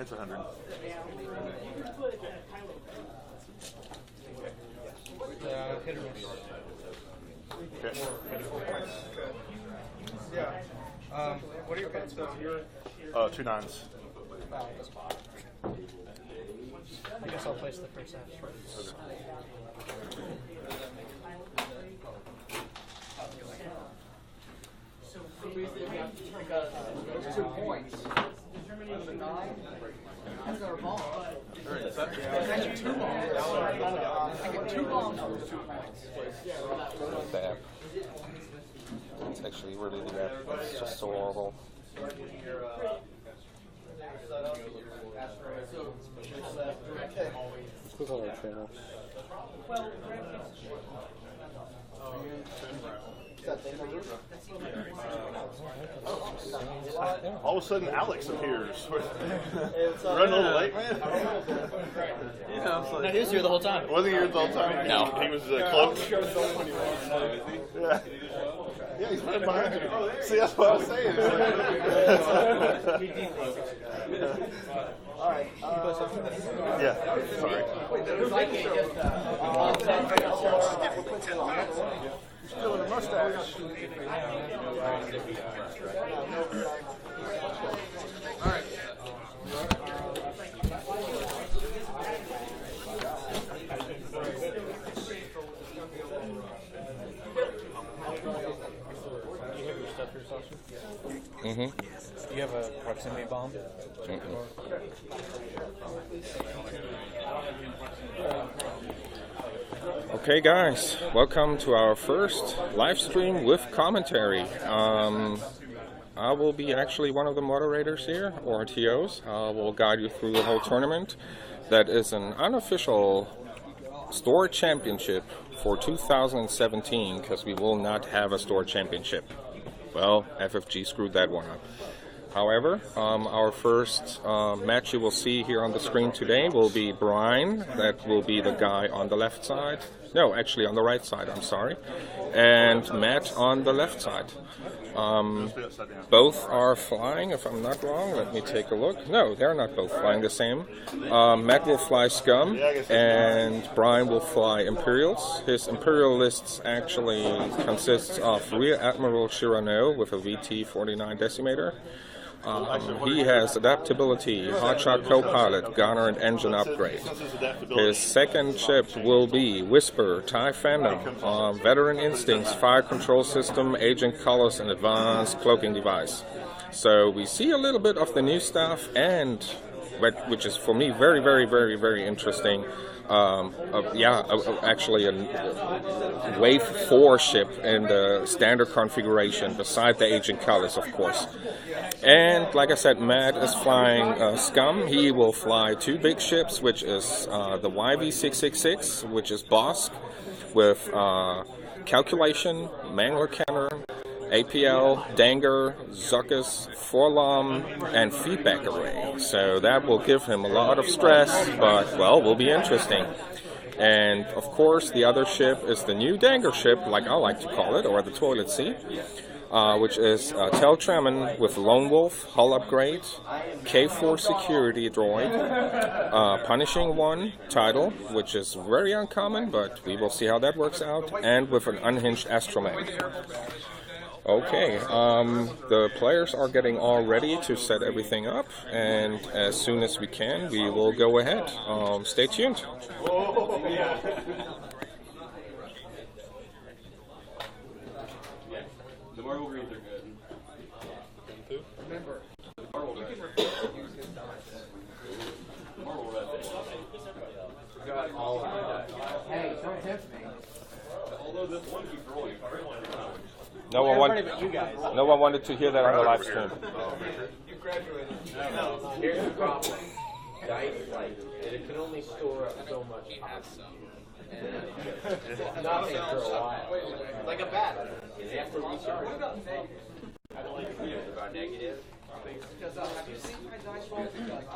It's 100. Hit or miss. Okay. Yeah. What are your bets? 2 nines. I guess I'll place the first half first. There's 2 points. That's a 9. That's our ball. I get 2 bombs. I get 2 bombs for 2 points. Bad. It's actually really bad. It's just so horrible. Click on our channel. All of a sudden, Alex appears. Running a little late, man. You know, it's No, like, he was here the whole time. Wasn't he here the whole time? No. He was cloaked. Yeah. Yeah, he's running behind you. See, that's what I was saying. All right. Yeah, sorry. Still in the mustache. all right. Mm-hmm. Do you have a proximity bomb? Okay, guys, welcome to our first live stream with commentary. I will be actually one of the moderators here, or TOs. Will guide you through the whole tournament. That is an unofficial store championship for 2017, because we will not have a store championship. Well, FFG screwed that one up. However, our first match you will see here on the screen today will be Brian. That will be the guy on the left side. No, actually on the right side, I'm sorry. And Matt on the left side. Both are flying, if I'm not wrong. Let me take a look. No, they're not both flying the same. Matt will fly Scum, and Brian will fly Imperials. His Imperial lists actually consists of Rear Admiral Shirano with a VT-49 Decimator. He has adaptability, hotshot co-pilot, gunner, and engine upgrade. His second ship will be Whisper, TIE Phantom, Veteran Instincts, Fire Control System, Agent Colors, and Advanced Cloaking Device. So we see a little bit of the new stuff, and which is for me very, very, very, very interesting. Actually a Wave 4 ship in the standard configuration, beside the Agent Colors, of course. And like I said, Matt is flying Scum. He will fly 2 big ships, which is the YV-666, which is Bosk, with calculation, Mangler cannon, APL, Danger, Zuckus, Forlom, and feedback array. So that will give him a lot of stress, but, well, will be interesting. And, of course, the other ship is the new Danger ship, like I like to call it, or the toilet seat, which is Teltraman with Lone Wolf, hull upgrade, K4 security droid, Punishing 1 title, which is very uncommon, but we will see how that works out, and with an unhinged Astroman. Okay, the players are getting all ready to set everything up, and as soon as we can, we will go ahead. Stay tuned. The Marvel greens are good. Remember, Marvel you red. can refuse to use his dice. Marvel red. Got all of my dice. Hey, don't tempt me. Although this one keeps rolling. No one wanted to hear that on the live stream. You graduated. Here's the problem. Dice, like, it can only store up so much time. And nothing for a while. Like a bat. After we start. What about negative? I don't like to hear about negative. Because have you seen my dice roll? I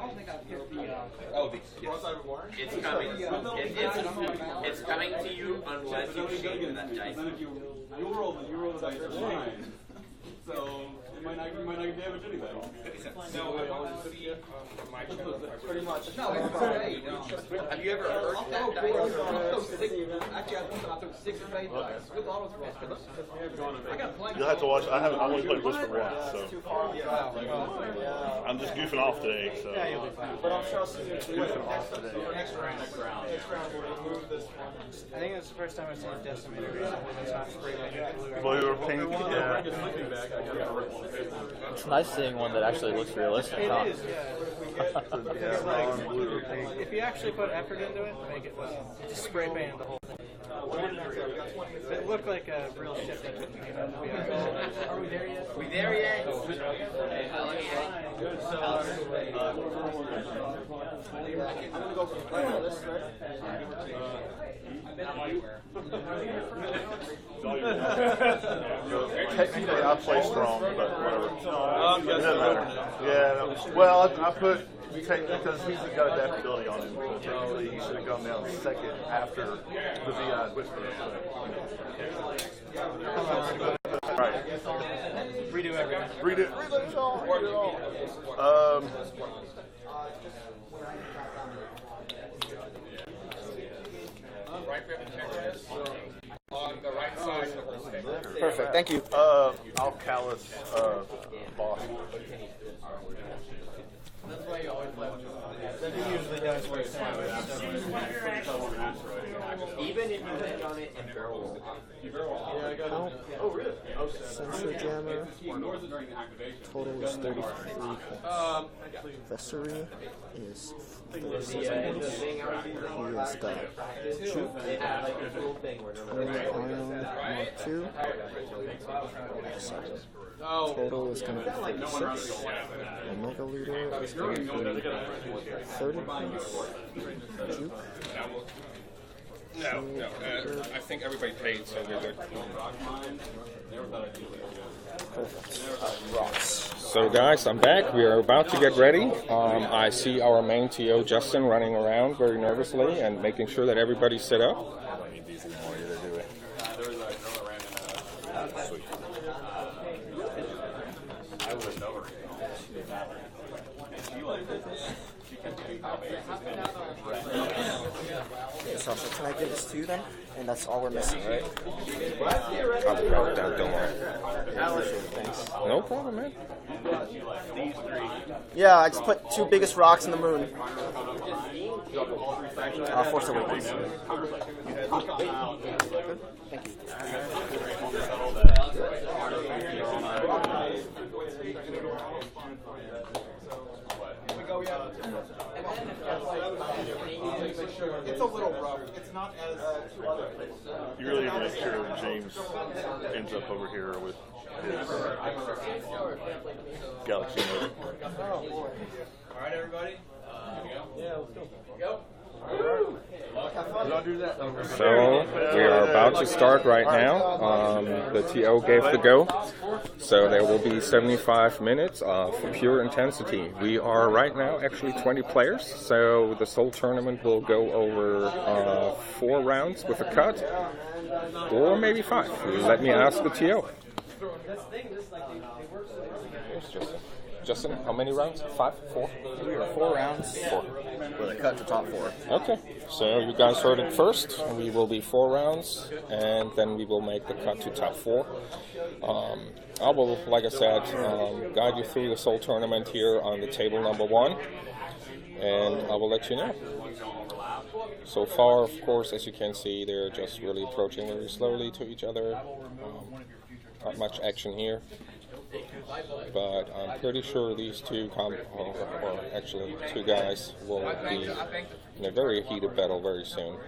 don't think I've hit the. It's coming. It's coming to you unless you shade that dice. Then if you roll the dice are fine. So you might not get damage anyway. Pretty much. No, Have you ever heard that? actually, I took 6 fade dice. Good autos for us. I got plenty. You'll have to watch. I only played Whisper once, so I'm just goofing off today. So Yeah, you'll be fine. But I'm sure goofing off today. next round we'll move this one. I think it's the first time I've seen a decimator recently that's not spray painted blue. Blue or pink? Yeah. It's nice seeing one that actually looks realistic. It Huh? is, yeah. Yeah, blonde, blue or pink. If you actually put effort into it, make it just spray paint the whole thing. It looked like a real ship that took me to be honest. Are we there yet? We there yet? I'm gonna go from right on this right. Technically, I play strong, but whatever. It doesn't matter. Yeah. Well, I put because he's got adaptability on him. So technically, he should have gone down second after the VI Whisper. Right. Redo everything. Read it all. Read it all. Perfect. Thank you. I'll callous boss. He usually does first time. Even if you hit on it and barrel Sensor jammer. Total is 33 points. Vessery is 46 points. He has got Juke, Ion Mark 2. Total is going to be 36. Omega Leader is going to be 30 points. Juke. No. I think everybody paid, so we're good. Perfect. Rocks. So guys, I'm back. We are about to get ready. I see our main TO, Justin, running around very nervously and making sure that everybody's set up. So can I give this to you then? And that's all we're missing, right? I'll drop it down, don't worry. Thanks. No problem, man. Yeah, I just put 2 biggest rocks in the moon. Force Awakens. Thank you. It's a little rough. It's not as two other places. You really need to make sure that James ends up over here with his Galaxy Note. All right, everybody. Yeah, let's go. So we are about to start right now. The TO gave the go. So there will be 75 minutes of pure intensity. We are right now actually 20 players. So the Soul Tournament will go over 4 rounds with a cut. Or maybe 5. Let me ask the TO. Justin, how many rounds? 5? 4? 4 rounds. 4. With a cut to top 4. Okay, so you guys heard it first. We will be 4 rounds, and then we will make the cut to top 4. I will, like I said, guide you through the Soul Tournament here on the table number 1, and I will let you know. So far, of course, as you can see, they're just really approaching very slowly to each other. Not much action here. But I'm pretty sure these two actually 2 guys will be in a very heated battle very soon.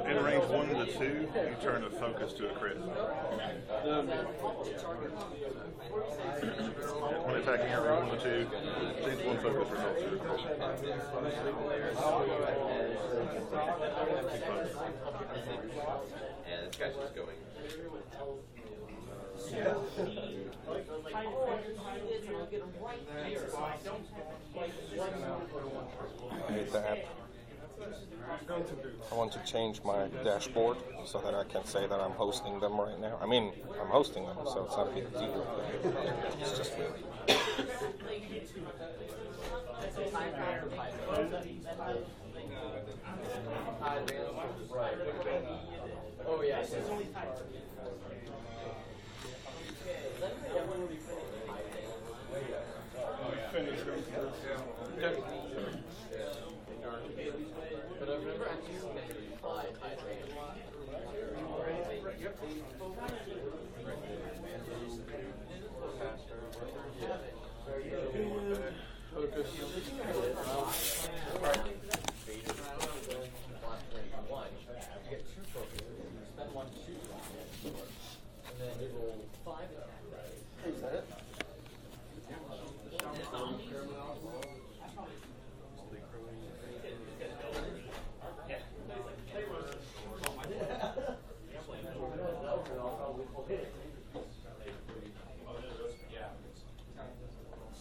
In range 1 to 2, you turn the focus to a crit. When attacking your range 1 to 2, change 1 focus results to a crit. Yeah, this guy's just going. that. I want to change my dashboard so that I can say that I'm hosting them right now. I mean, I'm hosting them, so it's not a big deal. It's just weird. Oh yeah. But I've never actually seen anybody fly hydrant. Is that it?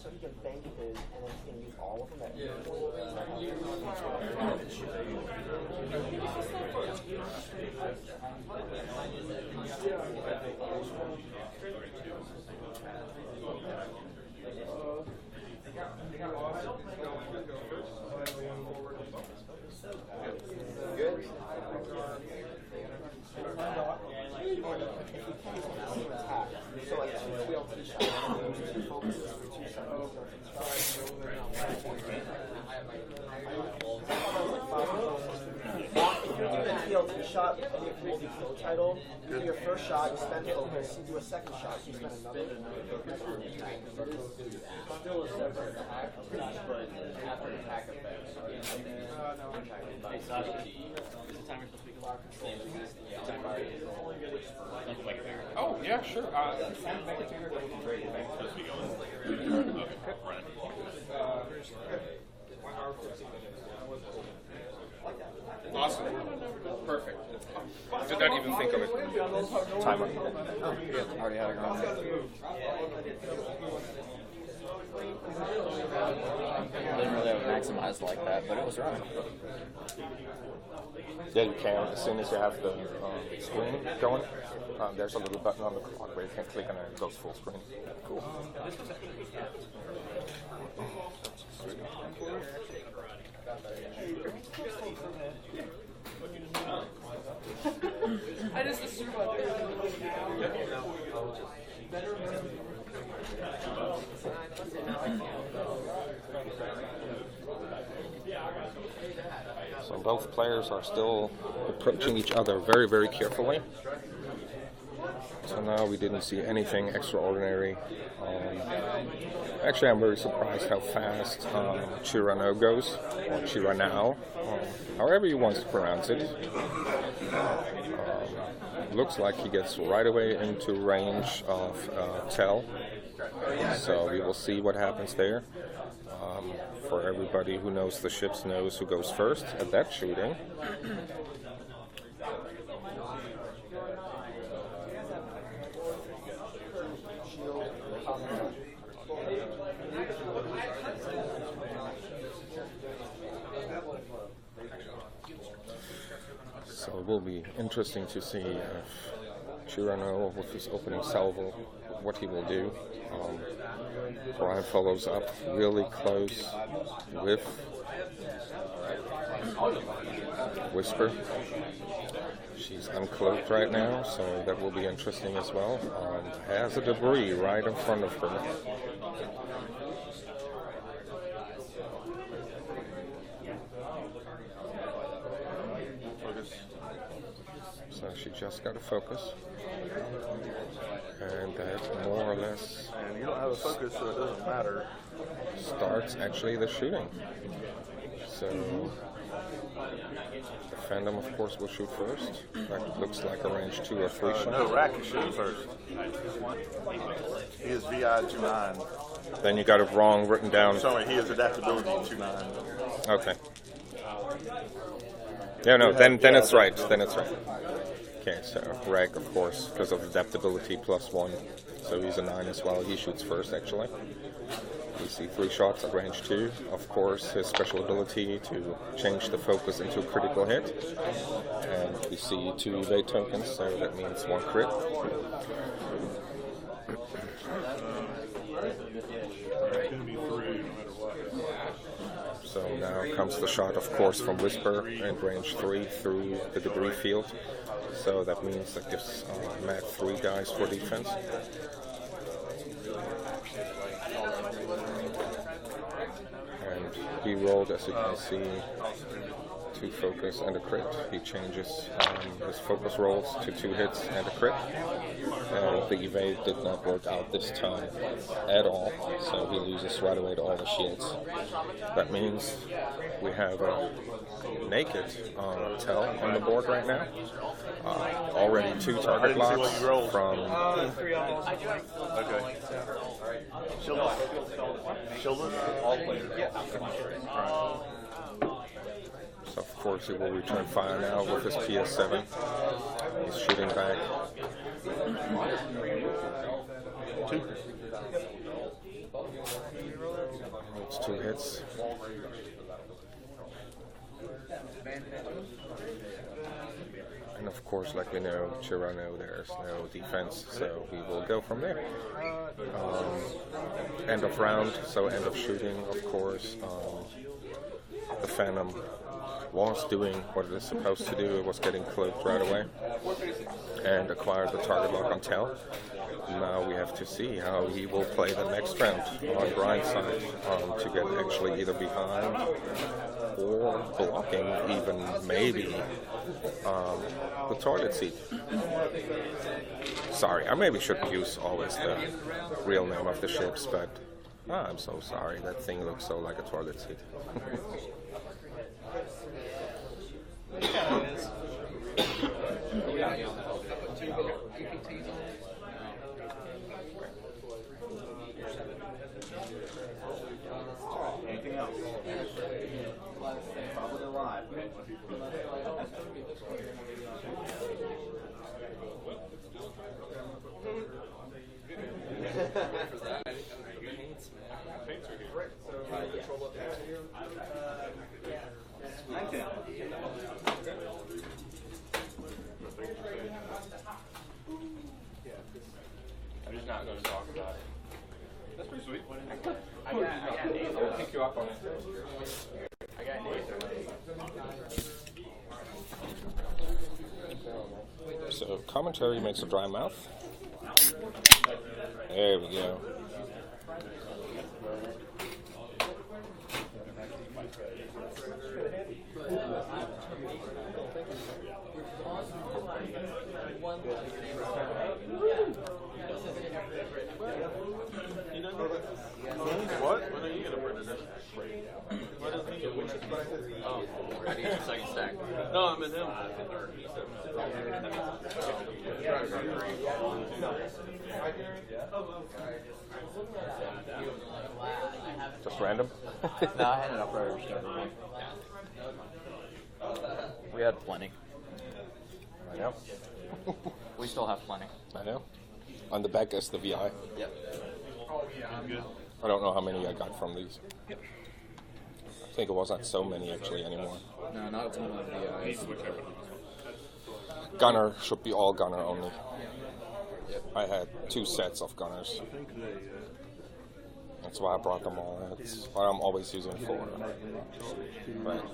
So he can bank his, and then he can use all of them at So like two TLT shots, two focuses for 2 seconds. If you're doing a TLT shot and you hold the kill title, you do your first shot, you spend focus, you do a second shot, you spend another. Still a separate attack, but after attack effects. Oh, yeah, sure. Awesome. Perfect. Did not even think of it. Timer. Oh, yeah, already had it on. I didn't really have it maximized like that, but it was running. Yeah, you can. As soon as you have the screen going, there's a little button on the clock where you can click and it goes full screen. Cool. I just assumed So both players are still approaching each other very, very carefully. So now we didn't see anything extraordinary. Actually, I'm very surprised how fast Chirano goes, or Chiranao, however you want to pronounce it. Looks like he gets right away into range of Tell. So we will see what happens there. For everybody who knows the ships knows who goes first at that shooting. So it will be interesting to see if Chirano, with his opening salvo, what he will do. Brian follows up really close with Whisper. She's uncloaked right now, so that will be interesting as well. Has a debris right in front of her. So she just got to focus. And that more or less And you don't have a focus, so it doesn't matter. starts actually the shooting. So the Phantom, of course, will shoot first. That looks like a range 2 or 3 shot. No, Rack is shooting first. He is VI 29. Then you got it wrong written down. Sorry, he has adaptability 29. Okay. Yeah, no, then it's right. Then it's right. Okay, so Rag, of course, because of adaptability +1. So he's a 9 as well. He shoots first, actually. We see 3 shots at range 2. Of course, his special ability to change the focus into a critical hit. And we see 2 evade tokens, so that means 1 crit. So now comes the shot, of course, from Whisper and range 3 through the debris field. So that means that gives Matt 3 dice for defense. And he rolled, as you can see, 2 focus and a crit. He changes his focus rolls to 2 hits and a crit. And the evade did not work out this time at all, so he loses right away to all the shields. That means we have a naked Tell on the board right now. Already 2 target locks from... 3 almost. Okay. Shieldless? All players. So of course he will return fire now with his PS7. He's shooting back. 2. It's 2 hits. And of course, like we know, Chirano, there's no defense, so we will go from there. End of round, so end of shooting, of course. The Phantom was doing what it is supposed to do. It was getting cloaked right away and acquired the target lock on Tell. Now we have to see how he will play the next round on Brian's side to get actually either behind or blocking even maybe the toilet seat. Sorry, I maybe shouldn't use always the real name of the ships, but I'm so sorry. That thing looks so like a toilet seat. Anything else? Probably alive. I'm just not going to talk about it. That's pretty sweet. I got I'll pick you up on it. I got So commentary makes a dry mouth. There we go. What? When are you going to print it? What does he do? Oh, I need a second stack. No, I'm in him. Just random. No, I had it up right over. We had plenty. I know. We still have plenty. I know. On the back is the VI. Yep. I don't know how many I got from these. I think it wasn't so many actually anymore. No, not a ton of VIs. Gunner should be all gunner only. I had 2 sets of gunners. That's why I brought them all. That's what I'm always using for. But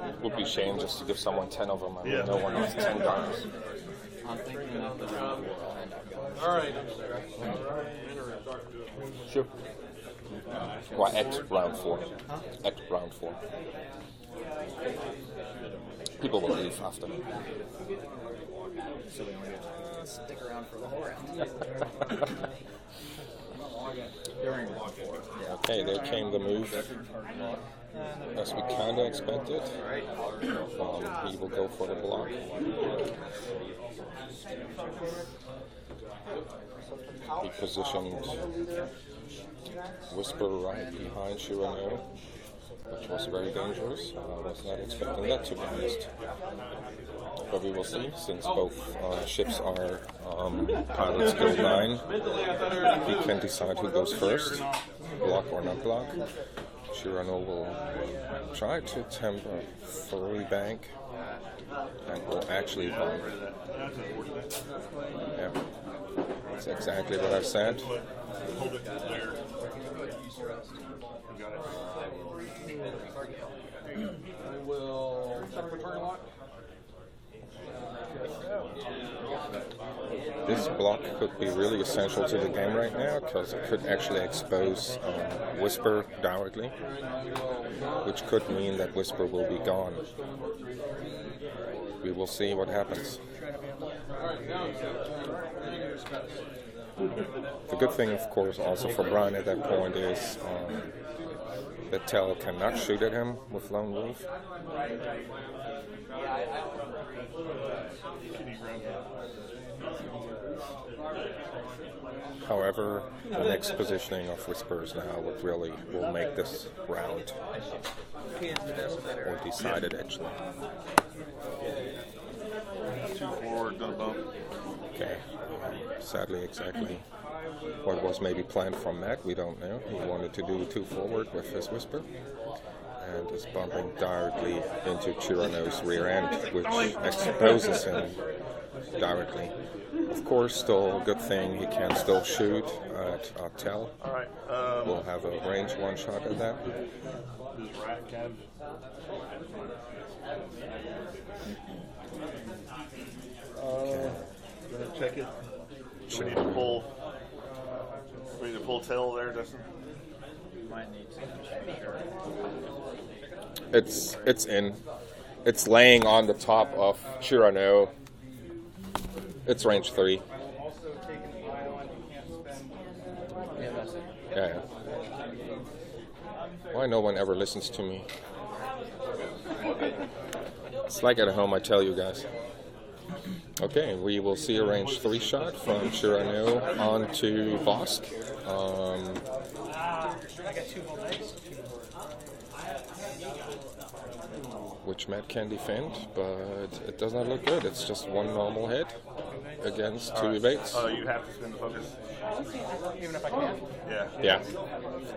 it would be a shame just to give someone 10 of them. I mean, no one has 10 gunners. I'm thinking of the round four. All right. Sure. Well, at round 4. At round 4. People will leave after. So we only get to stick around for the whole round. During round four. Yeah. Okay, there came the move. As we kinda expected. He will go for the block. He positioned Whisper right behind Shirano. which was very dangerous. I was not expecting that, to be honest. But we will see, since both ships are pilots go 9, we can decide who goes first, block or not block. Cyrano will try to attempt a 3 bank and will actually bomb. Yeah, that's exactly what I said. I will set up a target lock. This block could be really essential to the game right now, because it could actually expose Whisper directly, which could mean that Whisper will be gone. We will see what happens. The good thing, of course, also for Brian at that point is that Tell cannot shoot at him with Lone Wolf. However, the next positioning of Whispers now will make this round, or decided actually. 2 forward, gonna bump. Okay, sadly exactly what was maybe planned from Matt, we don't know. He wanted to do 2 forward with his Whisper, and is bumping directly into Cyrano's rear end, which exposes him directly. Of course, still a good thing he can still shoot at Tell. All right. We'll have a range 1 shot at that. Check it. We need to pull. We need to pull Tail there, Dustin. Might need to. It's in. It's laying on the top of Cyrano. It's range 3. Yeah. Why no one ever listens to me? It's like at home, I tell you guys. Okay, we will see a range 3 shot from Cyrano onto Vosk. I got 2 whole dice. Which Matt can defend, but it does not look good. It's just 1 normal hit against 2 evates. You have to spin the focus. Even if I can. Yeah. Yeah.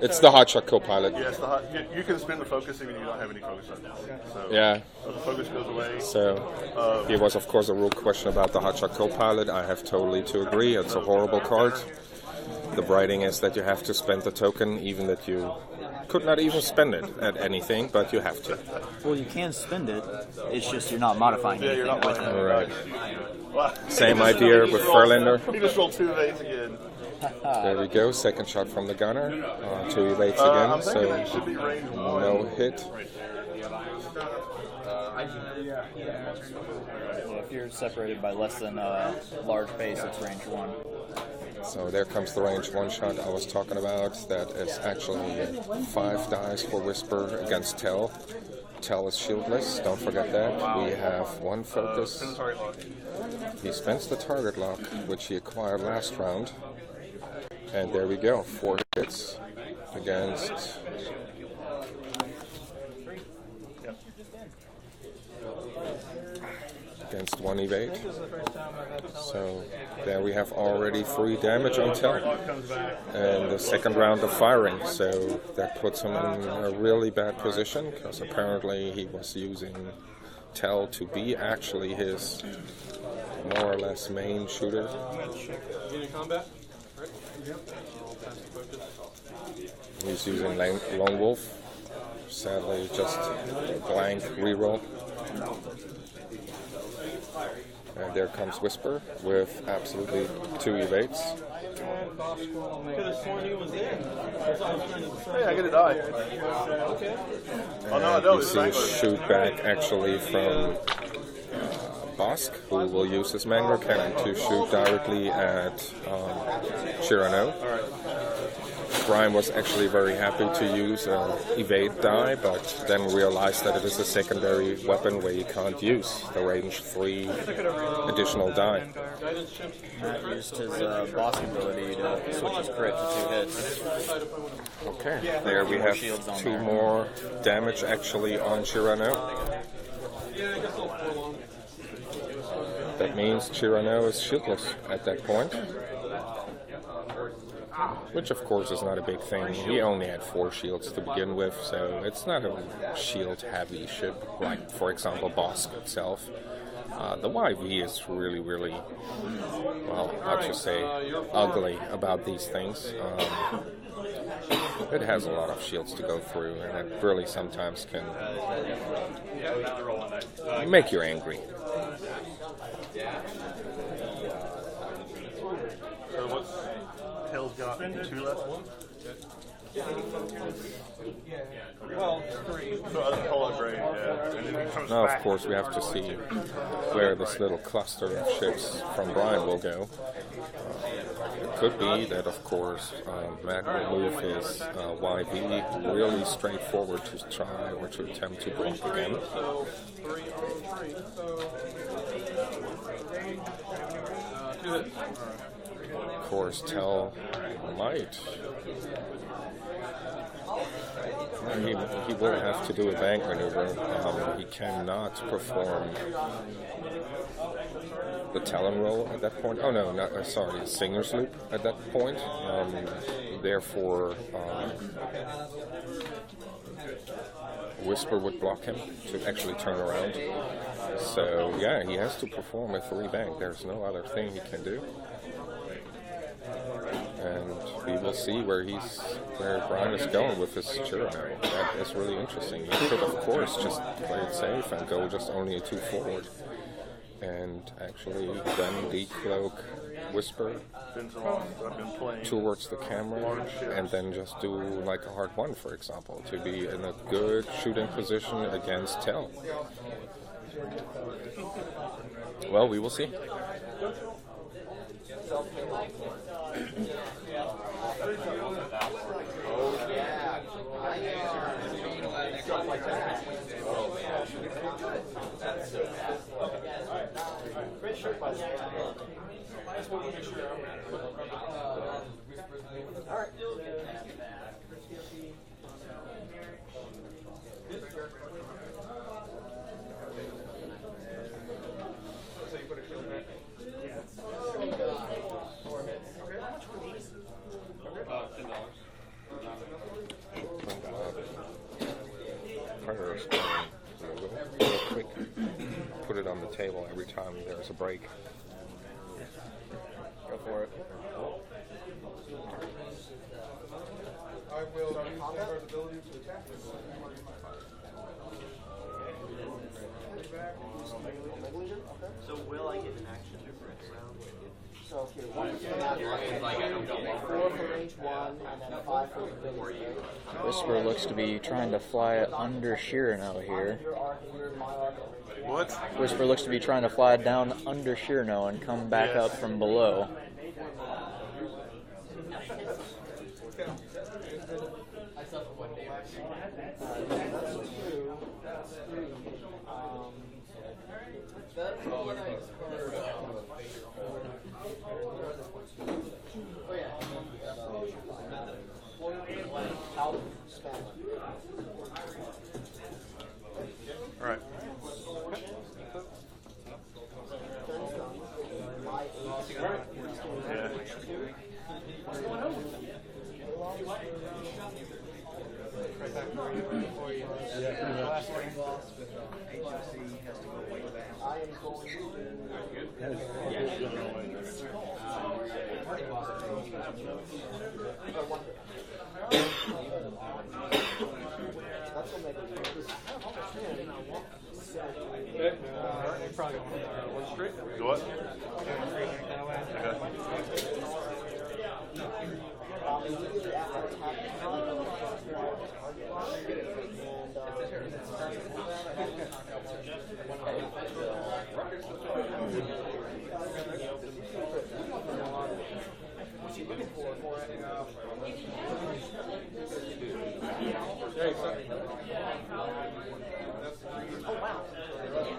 It's the hotshot co-pilot. Yes, you can spin the focus even if you don't have any focus on it. So, Yeah. the focus goes away. So here was, of course, a rule question about the hotshot co-pilot. I have totally to agree. It's a horrible card. The writing is that you have to spend the token, even that you could not even spend it at anything, but you have to. Well, you can spend it. It's just you're not modifying Yeah, anything you're not with playing it. it. Right. Well, Same idea with Verlander. He just rolled 2 evades again. There we go. Second shot from the gunner. 2 evates I'm again, thinking so it should be range 1. no hit. Yeah, if you're separated by less than a large base, it's range 1. So there comes the range 1 shot I was talking about. That is actually 5 dice for Whisper against Tell. Tell is shieldless, don't forget that. We have 1 focus. He spends the target lock, which he acquired last round. And there we go, 4 hits against... Against 1 evade. So there we have already 3 damage on Tell. And the second round of firing. So that puts him in a really bad position, because apparently he was using Tell to be actually his more or less main shooter. He's using Lone Wolf. Sadly, just blank reroll. And there comes Whisper with absolutely 2 evades. Hey, I get a die. Oh, no, I And don't. you It's see a Wrangler. shoot back actually from Bosk, who will use his Mangler Cannon to shoot directly at Cyrano. Brian was actually very happy to use evade die, but then realized that it is a secondary weapon where you can't use the range 3 additional die. Matt used his boss ability to switch his crit to 2 hits. Okay, there we have 2 more damage actually on Chirano. That means Chirano is shieldless at that point. Which of course is not a big thing. He only had 4 shields to begin with, so it's not a shield heavy ship like, for example, Bosk itself. The YV is really, well, how to say, ugly about these things. It has a lot of shields to go through, and it really sometimes can make you angry. So what's Tails got? 2 left? Well, 3. So other color grade, yeah. And then he comes Now, of back. course, we have to see where this little cluster of ships from Brian will go. It could be that, of course, Matt will move his YV really straightforward to try or to attempt to block again. So 3 on 3. So 2 hits. Of course, Tell might. He will have to do a bank maneuver. He cannot perform the Talon roll at that point. Oh no, not sorry, Singer's Loop at that point. Therefore, Whisper would block him to actually turn around. So yeah, he has to perform a 3 bank. There's no other thing he can do. And we will see where Brian is going with his Chirano. That is really interesting. He could, of course, just play it safe and go just only a 2 forward. And actually then decloak Whisper I've been playing towards the camera and then just do like a hard 1, for example, to be in a good shooting position against Tell. Well, we will see. Real quick, put it on the table every time there's a break. Go for it. I will use Vanguard's ability to attack this. So will I get an action difference round? So okay, 1 for 4 for range 1, and then 5 for ability. Whisper looks to be trying to fly under Shirano here. What? Whisper looks to be trying to fly down under Shirano and come back up from below. All right. Yeah. Probably one straight. Do what? Oh wow.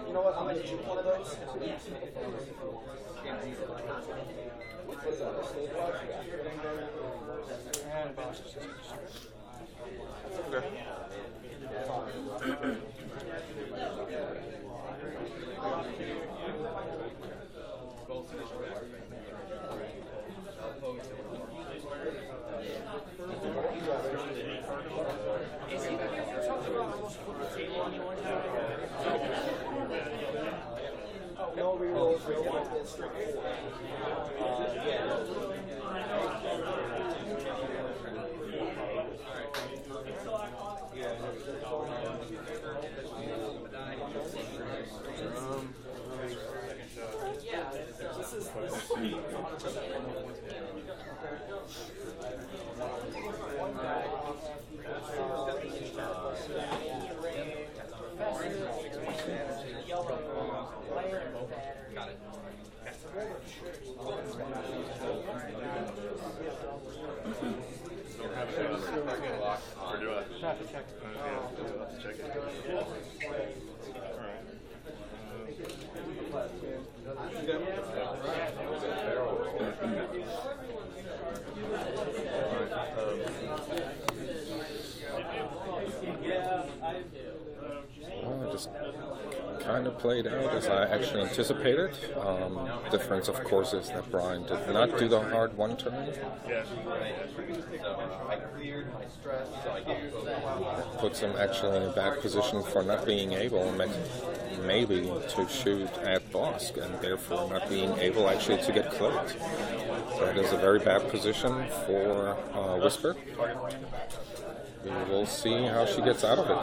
You know what? I'm gonna shoot one of those. And boss. No rerolls, Got it. Or do I? Have to check. Yeah, we'll have to check it. Well, it just kind of played out as I actually anticipated. Difference, of course, is that Brian did not do the hard one turn. Puts him actually in a bad position for not being able, maybe, to shoot at Bosk, and therefore not being able actually to get cleared. That is a very bad position for Whisper. We will see how she gets out of it.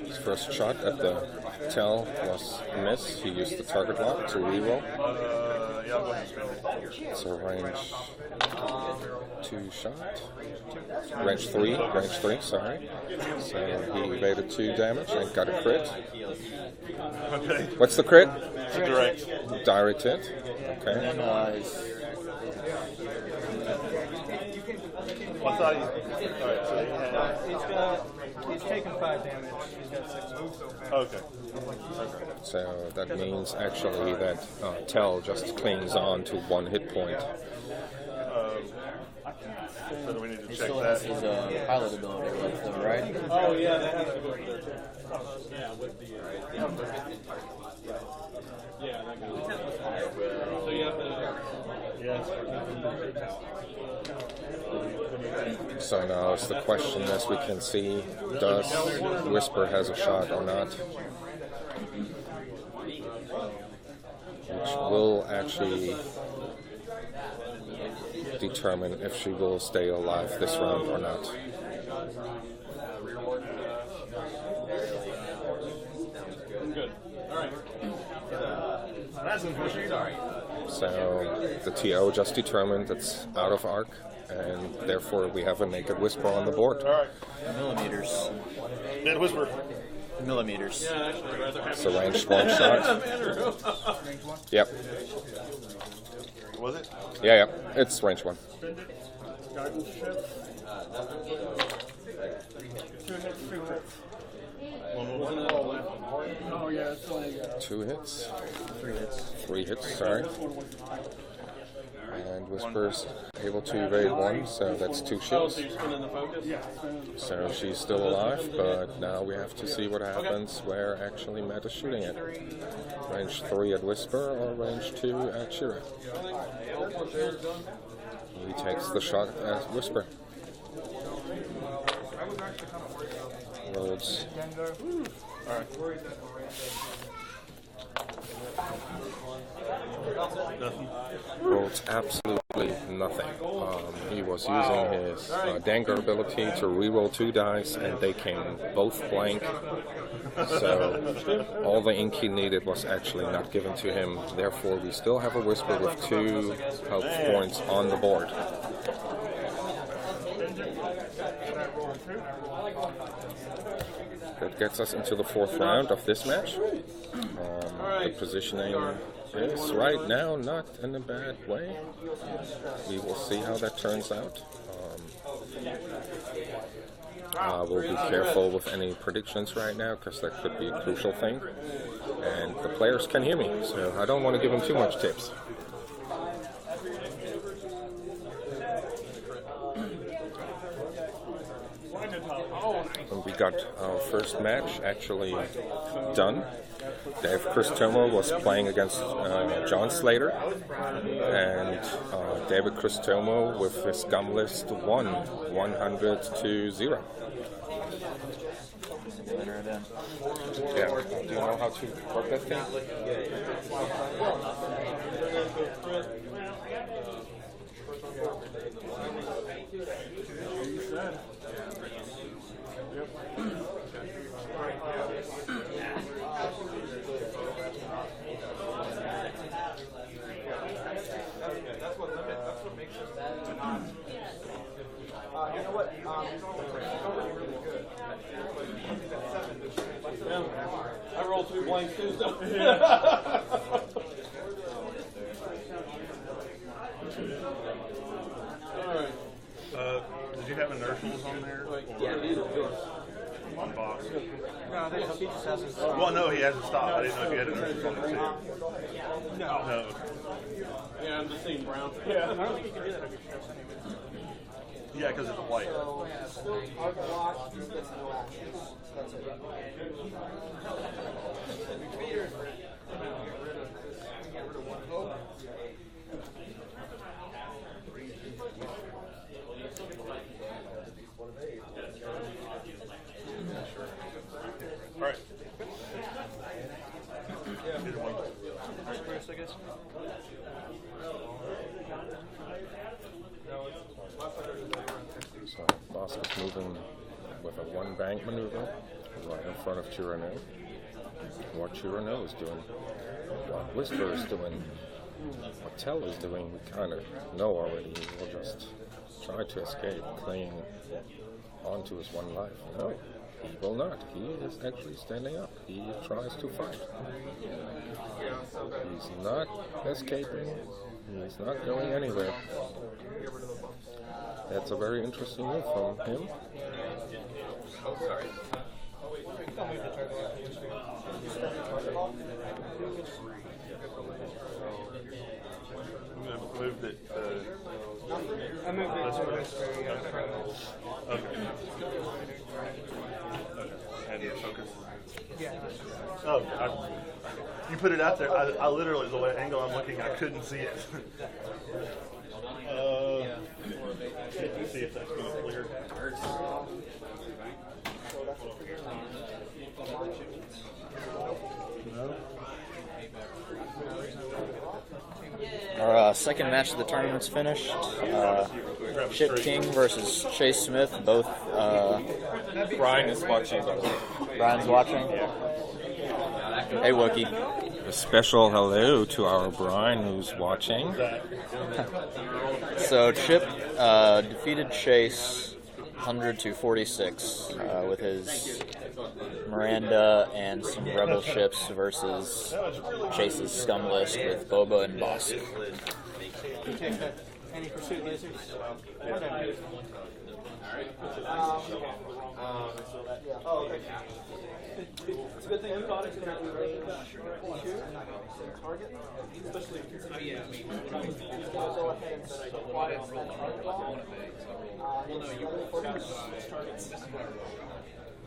His first shot at the tell was a miss. He used the target lock to reroll. Yeah, I'll go ahead and spin it. It's a range 2 shot. Range 3, sorry. So he evaded 2 damage and got a crit. Okay. What's the crit? Direct. Direct hit. Okay. Nice. Well, I thought alright, so He's taken 5 damage. He's got 6 moves. okay. So that means actually that Tell just clings on to 1 hit point. So do we need to He check still has that? his pilot ability left, though, right? Oh yeah, that has to go. So you have to. So now it's the question, as we can see, does Whisper has a shot or not? Which will actually determine if she will stay alive this round or not. Good. All right. So the TO just determined it's out of arc, and therefore we have a naked Whisper on the board. Alright. Millimeters. Mid Whisper. Millimeters. It's a range 1 shot. Yep. Was it? Yeah, it's range 1. Oh yeah, it's only 2 hits. 3 hits. 3 hits, sorry. And Whisper's able to evade 1, so that's 2 shields. So she's still alive, but now we have to see what happens where actually Matt is shooting it. Range 3 at Whisper or range 2 at Shira? He takes the shot at Whisper. Rolls. Rolls absolutely nothing. He was using his Danger ability to reroll 2 dice, and they came both blank. So all the ink he needed was actually not given to him. Therefore, we still have a Whisper with 2 health points on the board. That gets us into the 4th round of this match. The positioning is right now not in a bad way. We will see how that turns out. We'll be careful with any predictions right now because that could be a crucial thing. And the players can hear me, so I don't want to give them too much tips. And we got our first match actually done. Dave Christomo was playing against John Slater, and David Christomo with his gum list won 100-0. Yeah, do you know how to work that thing? You know what? I rolled 2 blanks too, so. Alright. Did you have inertials on there? Yeah. On box? No, he just hasn't stopped. Well, no, he hasn't stopped. I didn't know if you had inertials on there too. No. No. Yeah, I'm just seeing brown. I don't think you can do that every shift anyway. Yeah, because it's white. Our block gets no actions. That's it. All right. Either one. First, I guess. So Boss is moving with a one bank maneuver right in front of Chirano. What Chirano is doing, what Whisper is doing, what Tell is doing, we kind of know already. He will just try to escape, clinging onto his one life. No, he will not. He is actually standing up. He tries to fight. He's not escaping. He's not going anywhere. That's a very interesting move from him. Oh, sorry. Moved it. I moved it to Whisper, Okay. And focus. Yeah. Oh, you put it out there. I literally, the way angle I'm looking, I couldn't see it. Let's see if that's going to clear. No. Our second match of the tournament's finished. Chip King versus Chase Smith. Both. Brian is watching. Brian's watching. Hey, Wookie. A special hello to our Brian who's watching. So Chip defeated Chase 100-46 with his Miranda and some Rebel ships versus Chase's scum list with Boba and Bosk. Any pursuit lasers? Oh, okay. It's a good thing you caught it. Target? Especially if go ahead and spend target ball.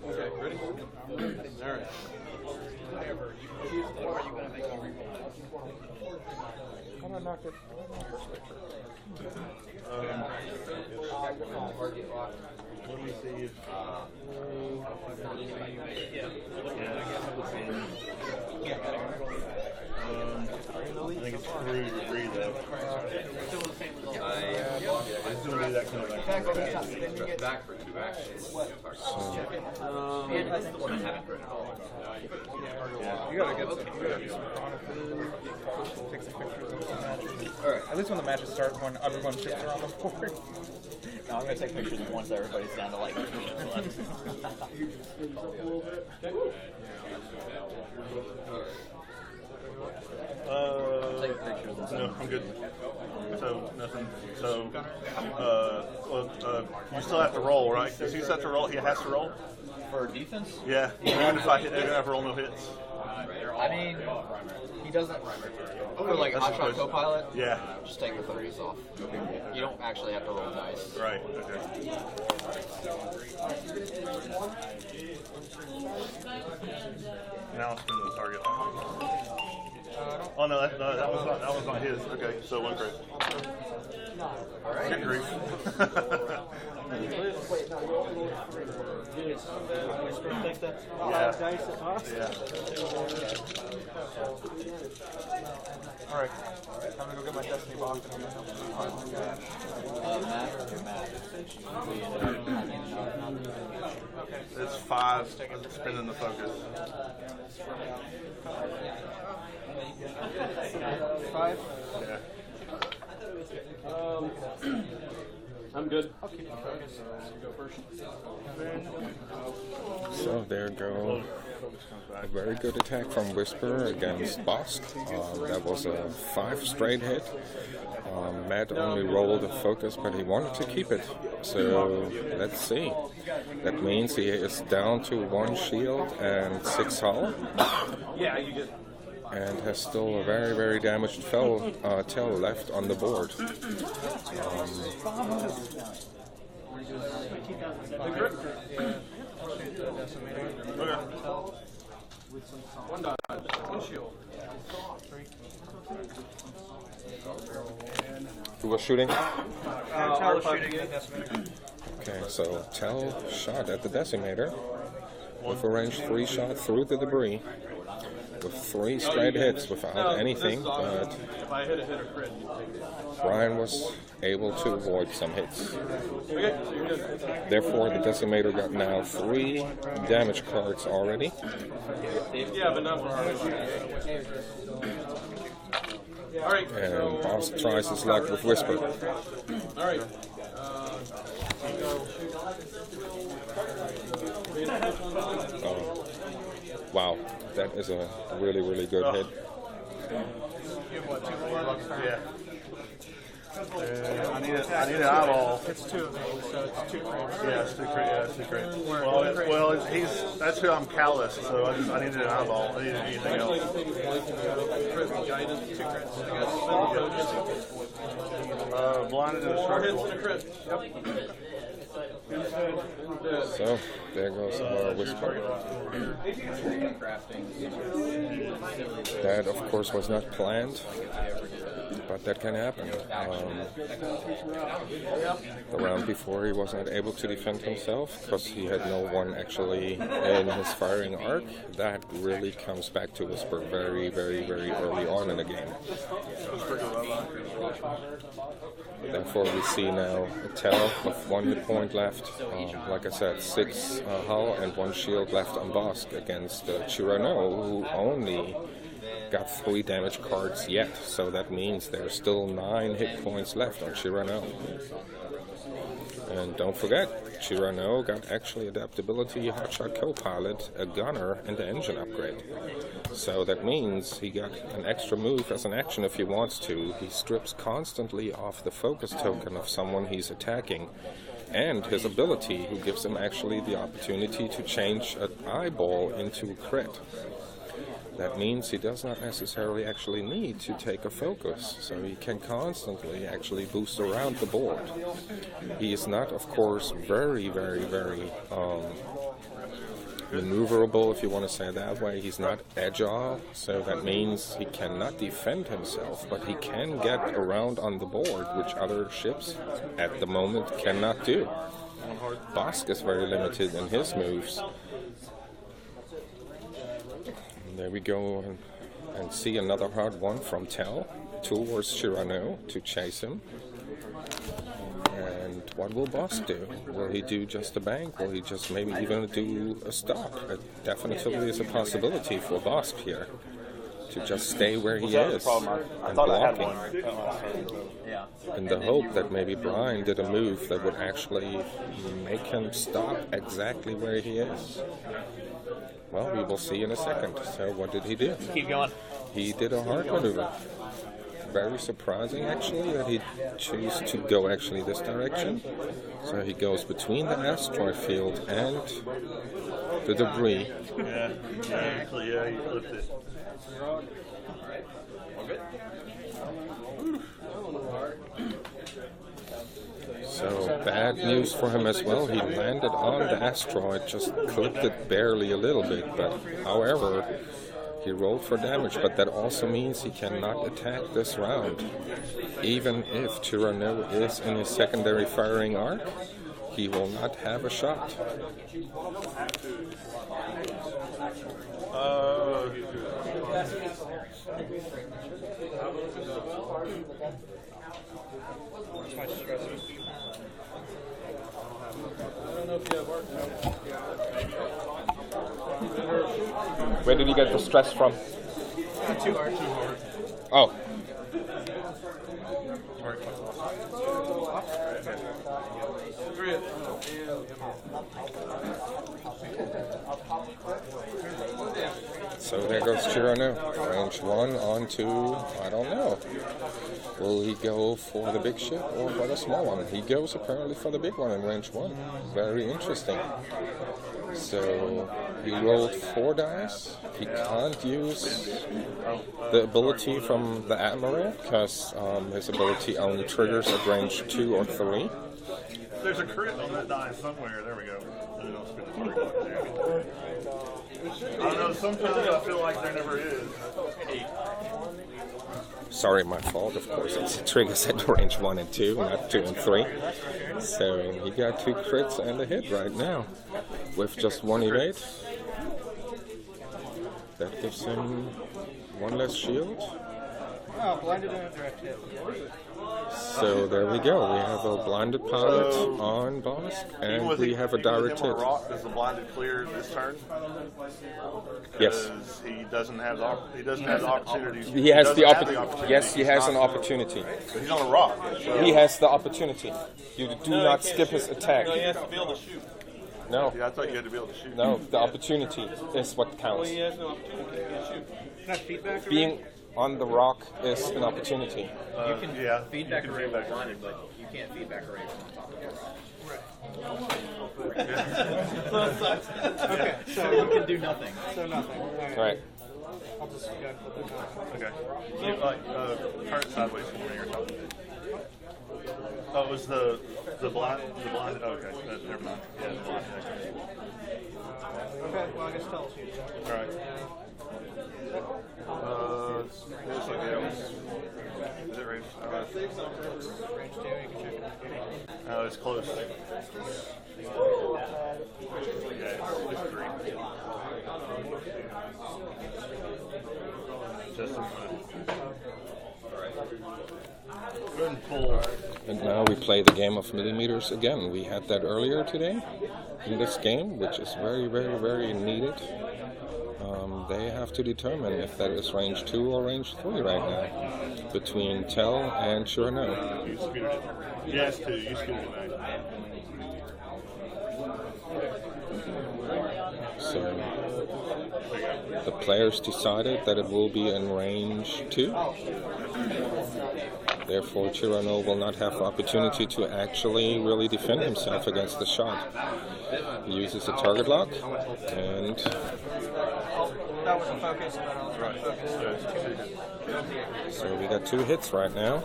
Okay, ready? Alright. How do I knock it? Let me see if. I think it's through to read though. It's going to be that kind of like. Back for 2 actions. You gotta get some, take some pictures of some matches. Alright. At least when the matches start, when everyone's ships are on the board. No, I'm gonna take pictures once everybody's down to like 3 minutes left. take pictures and No, I'm good. So nothing. So you still have to roll, right? Does he have to roll? He has to roll. for defense. Yeah. Even if I hit, even if I roll no hits. I mean, he doesn't. For like That's Hotshot supposed to- Copilot, Yeah. just take the 30s off. You don't actually have to roll dice. Right. Okay. Now it's been the target. Oh no, that was not his. Okay, so one crit. Good grief. Yeah. Yeah. All right. I'm gonna go get my Destiny box. It's 5. Spinning the focus. 5. Yeah. I'm good. So there go. A very good attack from Whisper against Bosk. That was a 5 straight hit. Matt only rolled a focus, but he wanted to keep it. So let's see. That means he is down to 1 shield and 6 hull. Yeah, you get. And has still a very, very damaged tail left on the board. One dodge. One shield. Who was shooting? Tell was shooting at Decimator. Okay, so Tell shot at the Decimator with a range 3 shot through the debris with 3 straight hits without anything, but If I hit a hit or crit, you take it. Brian was able to avoid some hits. Okay, so you're good. Therefore, the Decimator got now 3 damage cards already. Yeah, but not for our. All right. And Boss tries his luck with Whisper. All right. Oh, wow, that is a really, really good hit. Yeah. I need an eyeball. It's 2 of them, so it's 2 crits. Yeah, it's 2 crit. Yeah, it's 2 crit. That's who I'm callous. So I needed an eyeball. I needed anything else. Blinded and destructible. So, there goes our Whisper. That, of course, was not planned, but that can happen. The round before, he was not able to defend himself because he had no one actually in his firing arc. That really comes back to Whisper very, very, very early on in the game. Therefore, we see now a Tell with 1 hit point left. Like I said, 6 hull and 1 shield left on Bosk against Chirano, who only got 3 damage cards yet. So that means there's still 9 hit points left on Chirano. And don't forget, Chirano got actually adaptability, Hotshot Copilot, a gunner, and the engine upgrade. So that means he got an extra move as an action if he wants to. He strips constantly off the focus token of someone he's attacking, and his ability, who gives him actually the opportunity to change an eyeball into a crit. That means he does not necessarily actually need to take a focus, so he can constantly actually boost around the board. He is not, of course, very, very, very maneuverable, if you want to say it that way. He's not agile, so that means he cannot defend himself, but he can get around on the board, which other ships at the moment cannot do. Bosk is very limited in his moves. There we go, and see another hard one from Tell towards Chirano to chase him. And what will Bosk do? Will he do just a bank? Will he just maybe even do a stop? It definitely is a possibility for Bosk here. to just stay where he That was is the problem. I and thought I had blocking, one. Yeah. in the hope that maybe Brian did a move that would actually make him stop exactly where he is. Well, we will see in a second. So what did he do? Keep going. He did a hard maneuver. Very surprising, actually, that he chose to go actually this direction. So he goes between the asteroid field and the debris. Yeah, actually, yeah, he flipped it. So bad news for him as well. He landed on the asteroid, just clipped it barely a little bit, but however, he rolled for damage, but that also means he cannot attack this round. Even if Tyranno is in his secondary firing arc, he will not have a shot. Where did you get the stress from? Too hard. Oh. So there goes Tyranno. Range 1 on to, I don't know. Will he go for the big ship or for the small one? He goes apparently for the big one in range 1. Very interesting. So he rolled 4 dice. He can't use the ability from the Admiral because his ability only triggers at range 2 or 3. There's a crit on that die somewhere. There we go. I don't know, sometimes I feel like there never is. Sorry, my fault, of course. It's triggers at range 1 and 2, not 2 and 3. So he got 2 crits and a hit right now with just 1 evade. That gives him 1 less shield. Oh, blinded in a direct hit. So there we go. We have a blinded pilot on Bosk, and we have a direct hit. Does the blinded clear this turn? Yes. He doesn't have the opportunity. He has the opportunity. opportunity. Yes, he has an opportunity. But he's on a rock. So. He has the opportunity. You do not skip his attack. No, he has to be able to shoot. No. Yeah, I thought you had to be able to shoot. No, the opportunity is what Well, counts. he has no opportunity. He can't shoot. Not feedback. Being on the rock is an opportunity. You can yeah, feedback you can array feedback with blinded, but you can't feedback array from on top of the rock. Okay, So you can do nothing. so nothing. All right. Right. I'll just go and flip it down. Okay. Turn it sideways for me or something. Oh, it was the blind. Okay, never mind. Yeah, the blind. Okay, well, I guess tell us you. All right. Looks like it was. Is it range? Range 2, you can check it. Oh, it's close. Yeah, it's 3. Just in front. Good pull. And now we play the game of millimeters again. We had that earlier today in this game, which is very, very, very needed. They have to determine if that is range 2 or range 3 right now between Tell and Tyranno. You scooted it. Yes, 2. You scooted it back. So the players decided that it will be in range 2. Therefore, Tyranno will not have the opportunity to actually really defend himself against the shot. He uses a target lock, and That was a focus, but I'll try to focus. so we got 2 hits right now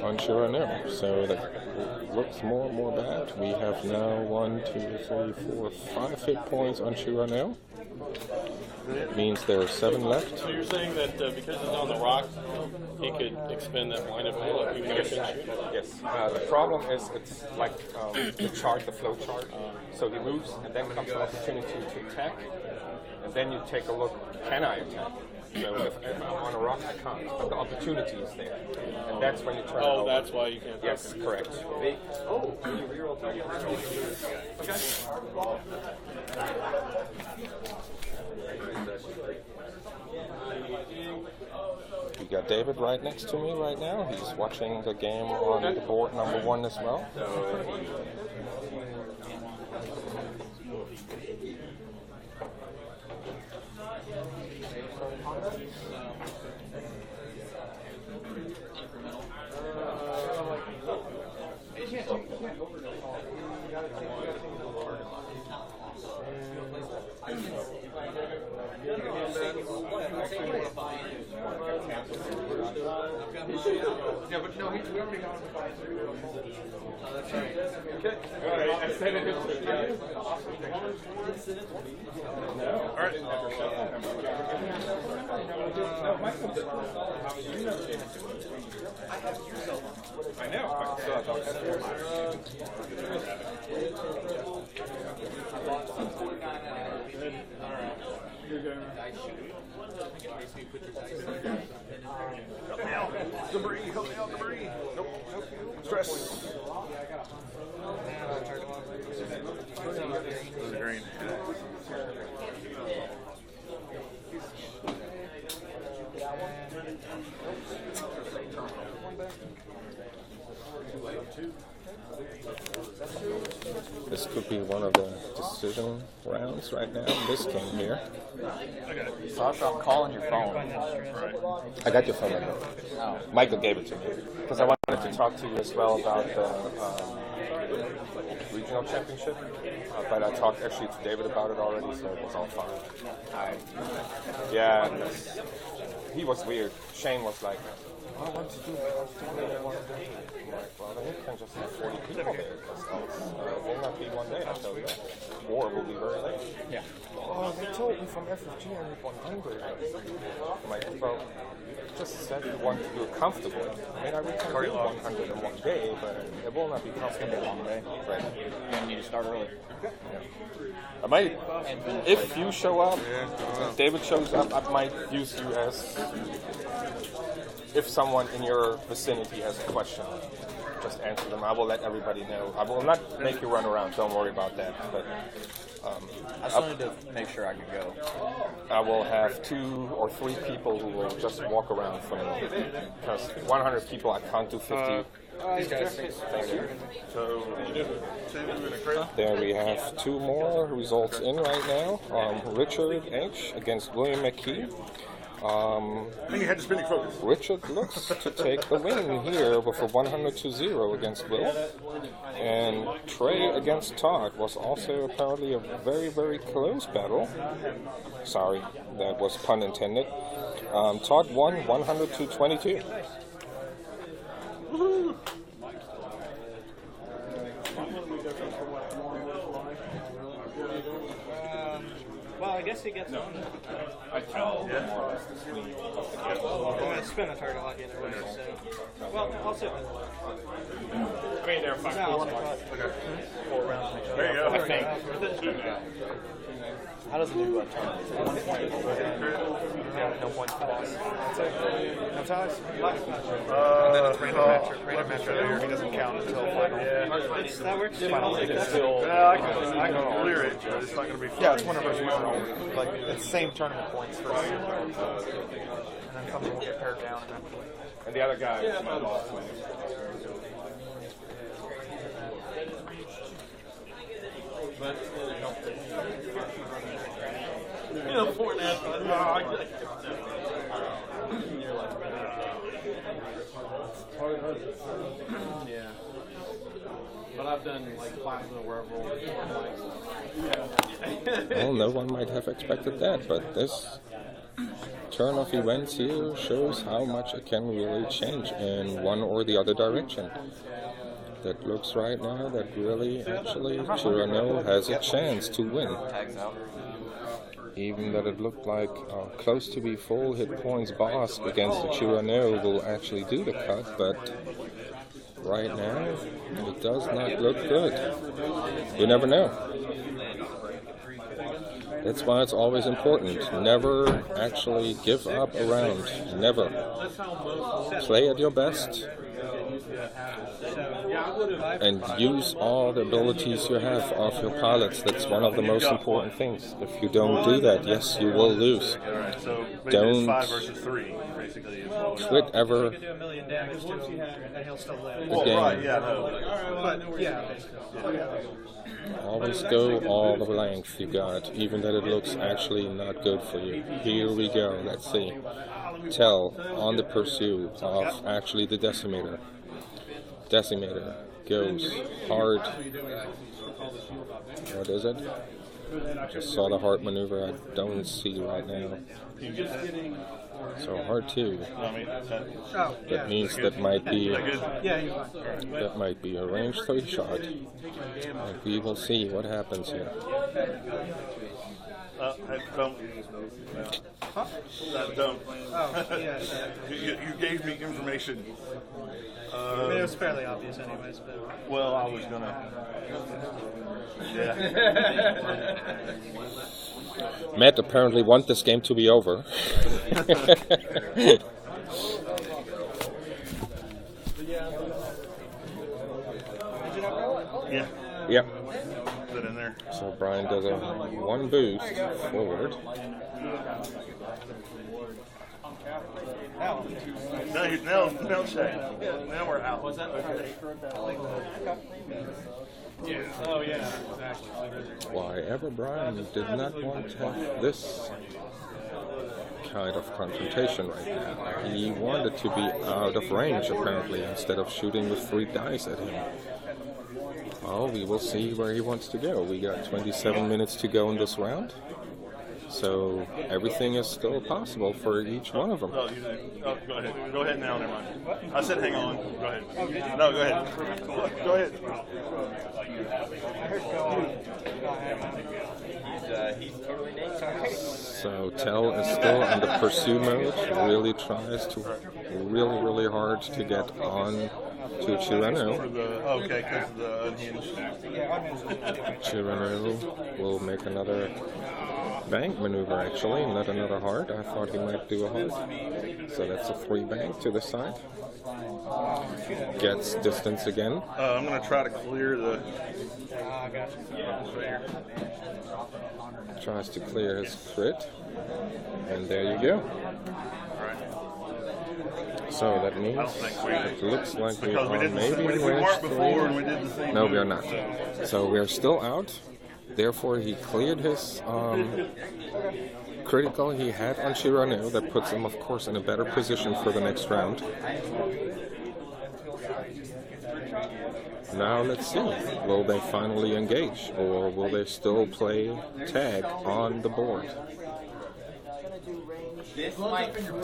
on Tyranno. So that looks more and more bad. We have now 1, 2, 3, 4, 5 hit points on Tyranno. Means there are 7 left. So you're saying that because he's on the rock, he could expend that blinded pilot? Yes. The problem is it's like the chart, the flow chart. So he moves, and then comes an opportunity to attack, and then you take a look, can I attack? So if I'm on a rock, I can't, but the opportunity is there. And that's when you turn it over. That's why you can't. Yes, correct. got David right next to me right now. He's watching the game on the board number 1 as well. Yeah, but no, we already got him. That's right. Okay. All right. I said it. All right. I know. Debris, help me out, debris. Nope. Stress. Green. This could be one of the decision rounds right now in this game here. Sasha, I'm calling your phone. I got your phone number. Michael gave it to me because I wanted to talk to you as well about the regional championship. But I talked actually to David about it already, so it was all fine. Yeah, he was weird. Shane was like, I want to do it. I'm like, well, then you can just have 40 people there. It will not be one day, I'll tell you that. Or it will be very late. Yeah. Oh, they told me from FFG I need 100. I'm like, well, just said you want to do it comfortably. I mean, I would can do 100 in one day, but it will not be comfortable in one day. Right. You need to start early. I might, if you show up, if David shows up, I might use you as, if someone in your vicinity has a question, just answer them. I will let everybody know. I will not make you run around, don't worry about that. But I just wanted to make sure I could go. I will have 2 or 3 people who will just walk around for me. Because 100 people, I can't do 50. So, There we have 2 more results in right now. Richard H. against William McKee. I think you had to spinning focus. Richard looks to take the win here with a 100-0 against Will. And Trey against Todd was also apparently a very, very close battle. Sorry, that was pun intended. Todd won 100-22. Well, I guess he gets one. I'm going to spin a target lock either way, so. Well, I'll sit with it. I mean, they're fine. No, okay. 4 rounds. Make sure. There you go. I think. How does it do 1 point? No points for loss. That's it. No ties? And then it's random match. Random match earlier. He doesn't count until final. That works too. Final. They can still. Yeah, I can clear it, but it's not going to be fun. Yeah, it's winner versus winner. Like, it's the same tournament points for us. And then something will get pared down eventually. And the other guy is my boss. You know, 4.5. Yeah. But I've done like plasma where Well, no one might have expected that, but this turn of events here shows how much it can really change in one or the other direction. That looks right now that really, actually, Chirano has a chance to win. Even that it looked like close to be full hit points boss against the Chirano will actually do the cut, but right now it does not look good. You never know. That's why it's always important. Never actually give up a round. Never. Play at your best. And use all the abilities you have of your pilots. That's one of the most important things. If you don't do that, yes, you will lose. So don't 5 versus 3. basically is what Twit You ever could do 1 million damage to him, and he'll still live. Well, Again. right, yeah, no. But, yeah, basically. always go all the length you got, even that it looks actually not good for you. Here we go. Let's see. Tell on the pursuit of actually the decimator. Decimator goes hard. What is it? Just saw the hard maneuver. I don't see right now. So hard two. That means that might be that might be a range 3 shot. And we will see what happens here. Don't. Don't. Oh, yeah. You gave me information. I mean, it was fairly obvious anyways, but... Well, I was gonna... Yeah. Matt apparently wants this game to be over. Yeah. Yep. Put it in there. So Brian does a 1 boost forward. Now check. Now we're out. Was that okay? Yeah. Oh, yeah, exactly. Why ever Brian did not want to have this kind of confrontation right now. He wanted to be out of range apparently instead of shooting with 3 dice at him. Oh, we will see where he wants to go. We got 27 minutes to go in this round. So everything is still possible for each one of them. Oh, go ahead. Go ahead now, never mind. I said hang on. Go ahead. No, go ahead. Go ahead. He's totally naked. So Tell is still in the pursue mode, really tries to really hard to get on to Chirano. Okay, because of the unhinged. Chirano will make another bank maneuver actually, not another hard. I thought he might do a hard. So that's a 3 bank to the side. Gets distance again. I'm going to try to clear the... Tries to clear his crit. And there you go. So that means it looks like we are maybe in range 3. No, we are not. So we are still out. Therefore, he cleared his critical he had on Chirano. That puts him, of course, in a better position for the next round. Now let's see. Will they finally engage, or will they still play tag on the board?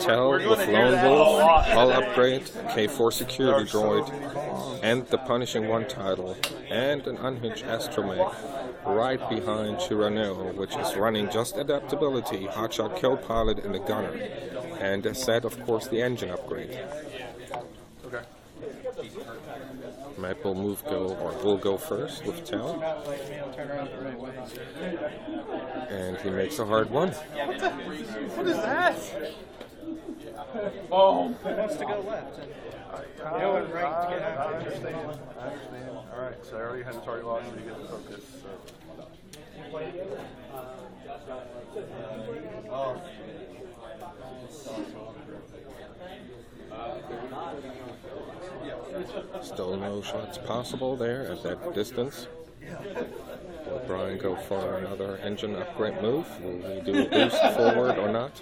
Tell with Lone Wolf, Hull Upgrade, K4 Security Droid, and the Punishing 1 title, and an unhinged Astromech right behind Chirano, which is running just Adaptability, Hotshot Co-Pilot, and the Gunner. And as said, of course, the engine upgrade. Okay. Matt will will go first with Tell. And he makes a hard one. What is that? Oh! He wants to go left. And go and right to get I after it. understand. Alright, so I already had the target locked to get the focus. So. Still no shots possible there at that distance. Will Brian go for another engine upgrade move? Will he do a boost forward or not?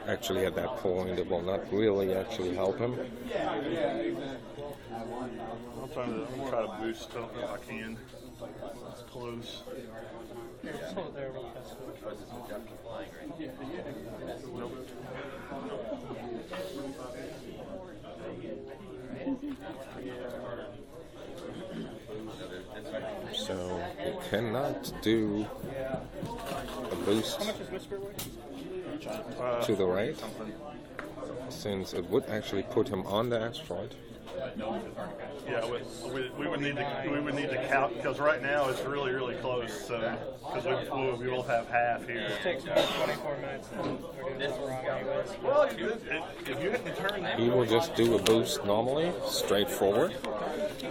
Actually, at that point, it will not really actually help him. I'm try to boost if I can. It's close. Just hold it there real fast. So he cannot do a boost to the right, since it would actually put him on the asteroid. Yeah, we would need to count because right now it's really close. So because we will have half here. It takes about 24 minutes. We're doing this wrong anyways. Well, if you hit the turn, He will just do a boost normally, straightforward.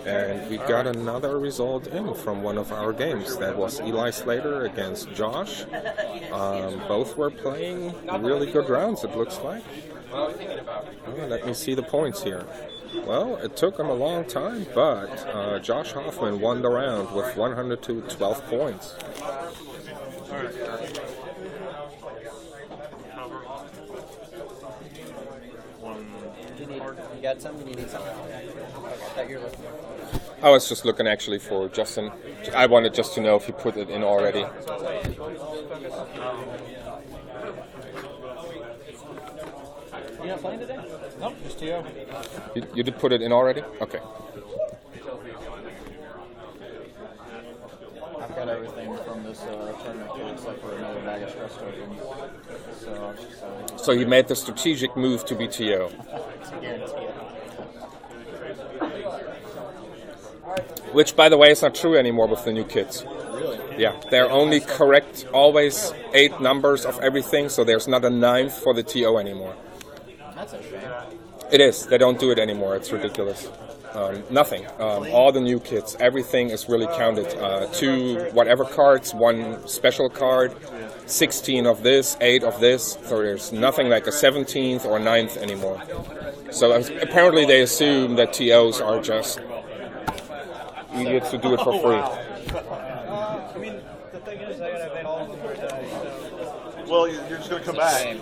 And we got another result in from one of our games. That was Eli Slater against Josh. Both were playing really good rounds, it looks like. Let me see the points here. Well, it took him a long time, but Josh Hoffman won the round with 100 to 12 points. You got something? You need something? Okay, that you're looking for. I was just looking actually for Justin. I wanted just to know if he put it in already. You not playing today? Nope, just TO. You did put it in already? Okay. I've got everything from this tournament too, except for another bag of stress tokens. So you made the strategic move to be TO. It's a guarantee. Which, by the way, is not true anymore with the new kids. Really? Yeah, they're only correct always 8 numbers of everything, so there's not a 9th for the TO anymore. That's a shame. It is. They don't do it anymore. It's ridiculous. Nothing. All the new kits, everything is really counted. 2 whatever cards, 1 special card, 16 of this, 8 of this. So there's nothing like a 17th or 9th anymore. So apparently they assume that TOs are just idiots to do it for free. I mean, the thing is, I gotta make all of them or die. So. well, you're just going to come back.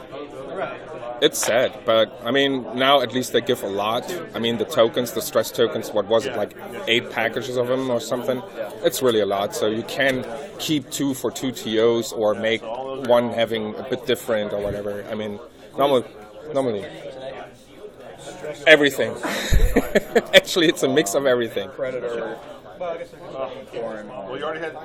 Right. It's sad, but I mean, now at least they give a lot. I mean, the tokens, the stress tokens, what was it, like 8 packages of them or something? It's really a lot, so you can keep 2 for 2 TOs or make one having a bit different or whatever. I mean, normally everything. Actually, it's a mix of everything. Predator. Well, you already had.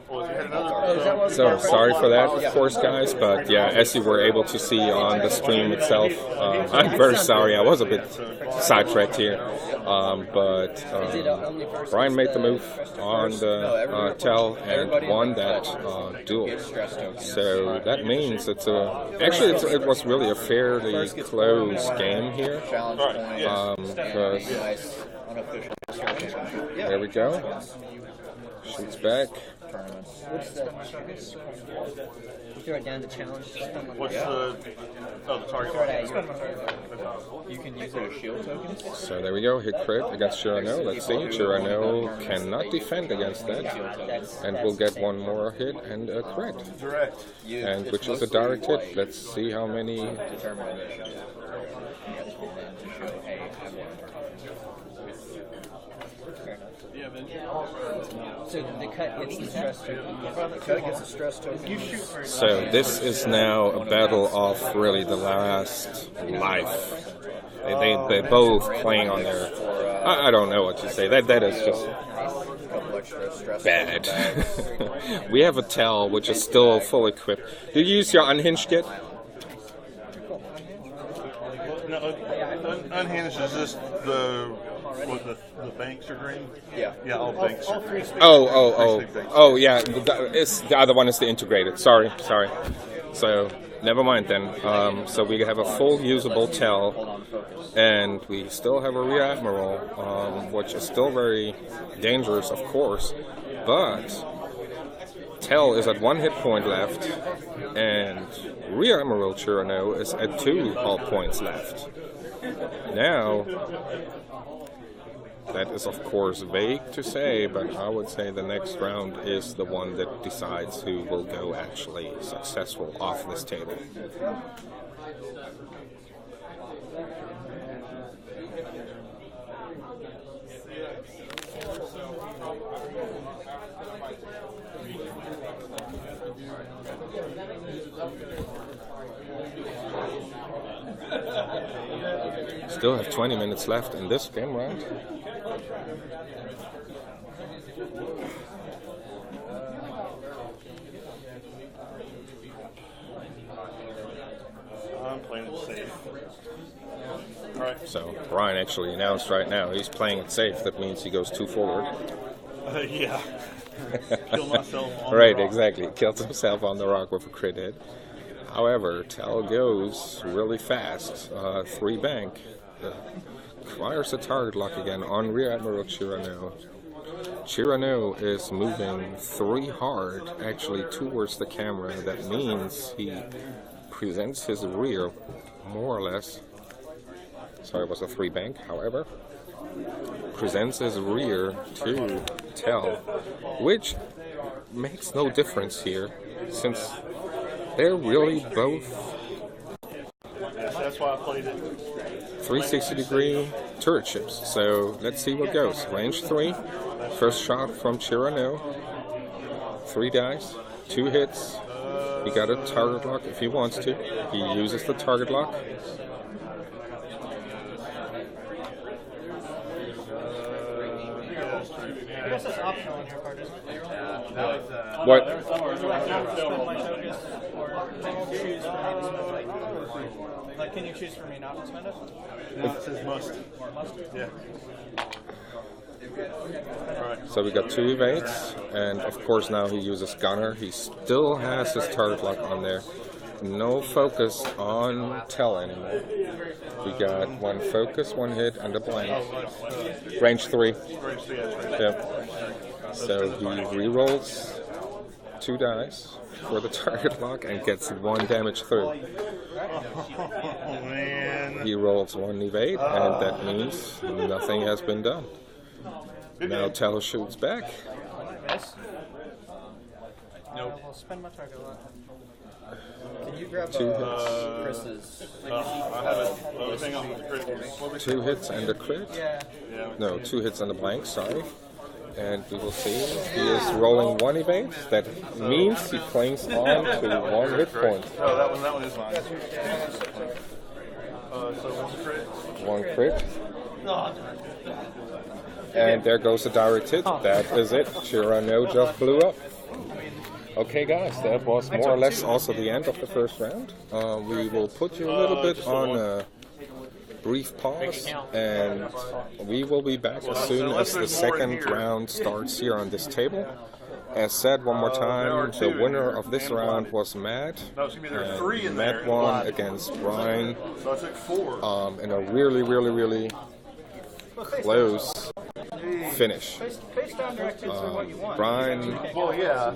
Well, you had another. So sorry for that, of course, guys. But yeah, as you were able to see on the stream itself, I'm very sorry. I was a bit sidetracked here, but Brian made the move on the tell and won that duel. So that means it was really a fairly close game here. Because there we go. Shoots back. You throw it down to challenge. What's the target? You can use it as shield tokens. So there we go. Hit crit against Chirano. Let's see. Chirano cannot defend against that. And we'll get one more hit and a crit. Direct. And which is a direct hit. Let's see how many. So the cut gets the stress token. The cut gets a stress token. So this is now a battle of really the last life. They both playing on their. I don't know what to say. That is just bad. We have a Tell which is still full equipped. Did you use your unhinged yet? No, unhinged is just the banks are green. Yeah. Yeah, all banks are green. Oh, yeah. The other one is the integrated. Sorry. So never mind then. So we have a full usable Tell, and we still have a Rear Admiral, which is still very dangerous, of course, but Tell is at 1 hit point left, and Rear Admiral Chirano is at 2 hull points left. Now, that is of course vague to say, but I would say the next round is the one that decides who will go actually successful off this table. Still have 20 minutes left in this game round. I'm playing it safe. So Brian actually announced right now he's playing it safe. That means he goes 2 forward. Yeah. Kill myself on the Right, rock. exactly. Kills himself on the rock with a crit hit. However, Tal goes really fast. 3 bank. Acquires a target lock again on Rear Admiral Chirano. Chirano is moving 3 hard actually towards the camera. That means he presents his rear more or less. Sorry, it was a 3 bank, however. Presents his rear to Tal, which makes no difference here since they're really both That's why I played it. 360-degree turret ships. So let's see what goes. Range 3. First shot from Chirano. 3 dice. 2 hits. He got a target lock if he wants to. He uses the target lock. I guess it's optional on your part, isn't it? What? Like, can you choose for me not to spend it? No, it says must. Yeah. Alright. So we got 2 evades, and of course now he uses gunner. He still has his target lock on there. No focus on Tal anymore. We got 1 focus, 1 hit, and a blank. Range 3. Yep. So he rerolls 2 dice for the target lock and gets 1 damage through. Oh, man. He rolls 1 evade, and that means nothing has been done. Now Tal shoots back. Nope. I'll spend my target lot. Can you grab 2 hits. Chris's? I have a thing on the critical. 2 hits and a crit. Yeah. No, 2 hits and a blank, sorry. And we will see he is rolling 1 evade. That means he clings on to 1 hit point. Oh, that one is mine. So 1 crit. 1 crit. And there goes a direct hit. That is it. Chirano just blew up. Okay, guys, that was more or less also the end of the first round. We will put you a little bit on a brief pause, and we will be back as soon as the second round starts here on this table. As said one more time, the winner of this round was Matt. And Matt won against Brian in a really, really, really close finish. Brian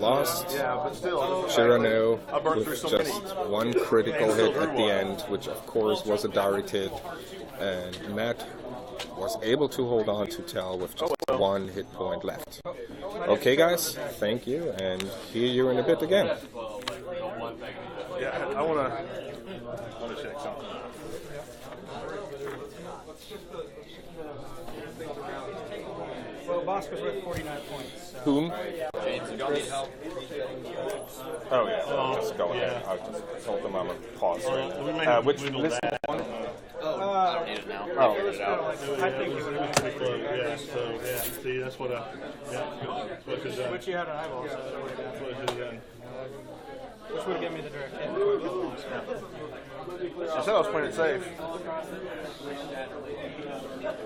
lost Chirano with just 1 critical hit at the end, which of course was a direct hit, and Matt was able to hold on to Tal with just 1 hit point left. Okay guys, thank you, and hear you in a bit again. Yeah, I want to check something. Well, Bosco's worth 49 points. So. Whom? James, you don't need help. Oh yeah, just go ahead. I just told them I'm going to pause right. Which list? I don't need it now. Oh. Figured it out. I think you would have been pretty good. Yeah, so, yeah, see, that's what that's what I should have done. Which you had an eyeball, so that would have That's what I should have done. which would have given me the direct hit. I said I was playing it safe.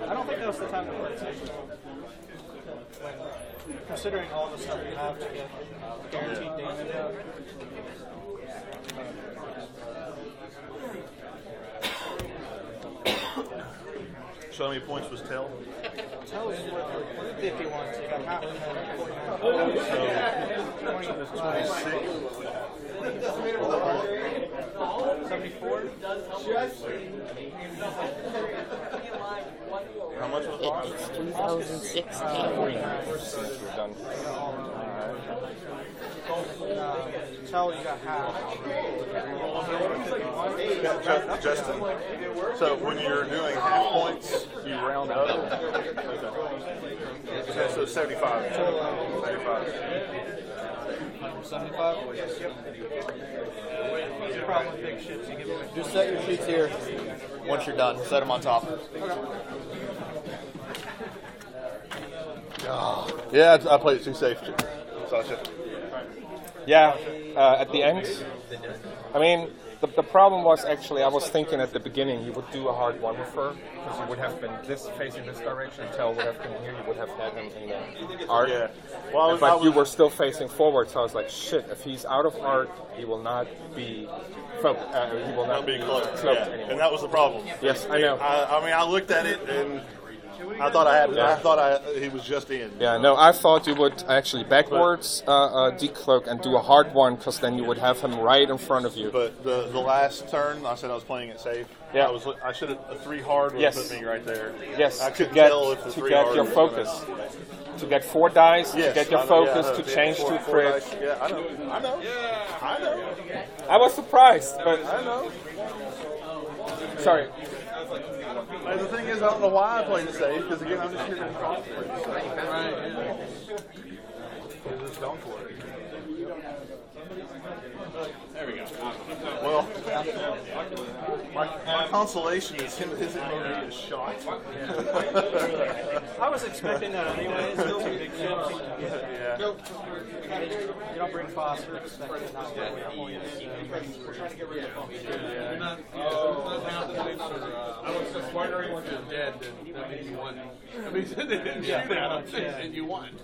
I don't think that was the time to play it safe. When, considering all the stuff you have to get guaranteed damage out. So how many points was Tal? Tal was worth 51, so you got half of that. 74? How much was it? It's 2016. We're done. Tal, you got half. Justin, so when you're doing half points, you round up? Okay, so 75. 75? It's a problem with big ships, you give away. Just set your sheets here. Once you're done, set them on top. Yeah, I played it too safe, Sasha. Yeah, at the end, I mean, The problem was actually, I was thinking at the beginning you would do a hard one with her, because you would have been this facing this direction, Tell would have been here, you would have had him in art. Yeah. Well, But you were still facing forward, so I was like, shit, if he's out of art, he will not be he will not be cloaked anymore. And that was the problem. Yes, I know. I mean, I looked at it and I thought he was just in. Yeah, no, I thought you would actually backwards decloak and do a hard one, because then you would have him right in front of you. But the last turn, I said I was playing it safe. Yeah. I should have a 3 hard would have put me right there. Yes, I to couldn't get, tell if the to 3 get hard your was focus. To get 4 dice, to get your focus, to change to crit. Yeah, I know. I was surprised, but I know. sorry. And the thing is, I don't know why I played it safe, because again, I'm just here to talk. Right, yeah. Just don't for it. There we go. Well, my consolation is him his ability is shot. I was expecting that anyways. It's a big shift. Yeah. You don't bring phosphor, expect it not to get points. We're trying to get rid of I was just wondering if you're dead, then that means you won. That means they didn't shoot at him, and you won.